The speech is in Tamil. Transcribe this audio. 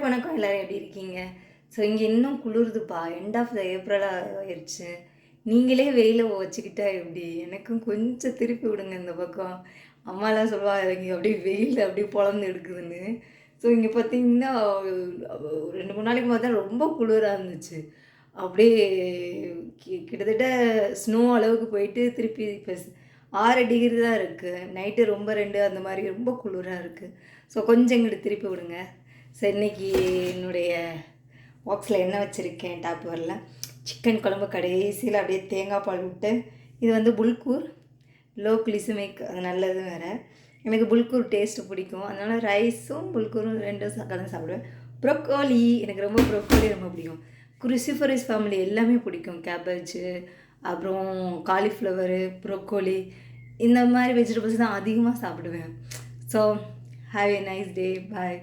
வணக்கம், எல்லாரும் எப்படி இருக்கீங்க? ஸோ இங்கே இன்னும் குளிருதுப்பா. எண்ட் ஆஃப் த ஏப்ரலாக ஆயிடுச்சு. நீங்களே வெயில வச்சுக்கிட்டா எப்படி? எனக்கும் கொஞ்சம் திருப்பி விடுங்க இந்த பக்கம். அம்மாலாம் சொல்லுவாங்க இங்கே அப்படியே வெயில் அப்படியே பொளந்து எடுக்குதுன்னு. ஸோ இங்கே பார்த்தீங்கன்னா 2, 3 நாளைக்கு பார்த்தா ரொம்ப குளிராக இருந்துச்சு. அப்படியே கிட்டத்தட்ட ஸ்னோ அளவுக்கு போயிட்டு திருப்பி இப்போ 6 டிகிரி தான் இருக்குது. நைட்டு ரொம்ப 2 அந்த மாதிரி ரொம்ப குளிராக இருக்குது. ஸோ கொஞ்சம் இங்கிட்டு திருப்பி விடுங்க. ஸோ இன்றைக்கி என்னுடைய பாக்ஸில் என்ன வச்சுருக்கேன் டாப் வரல சிக்கன் குழம்பு கடைசியில் அப்படியே தேங்காய் பால் விட்டு. இது வந்து புல்கூர் லோ கிளிசமிக், அது நல்லது வேறு. எனக்கு புல்கூர் டேஸ்ட்டு பிடிக்கும், அதனால் ரைஸும் புல்கூரும் ரெண்டும் கலந்து சாப்பிடுவேன். ப்ரொக்கோலி, எனக்கு ரொம்ப ப்ரொக்கோலி ரொம்ப பிடிக்கும். குருசிஃபரஸ் ஃபேமிலி எல்லாமே பிடிக்கும். கேபேஜு, அப்புறம் காலிஃப்ளவரு, ப்ரொக்கோலி, இந்த மாதிரி வெஜிடபிள்ஸ் தான் அதிகமாக சாப்பிடுவேன். So have a nice day, bye.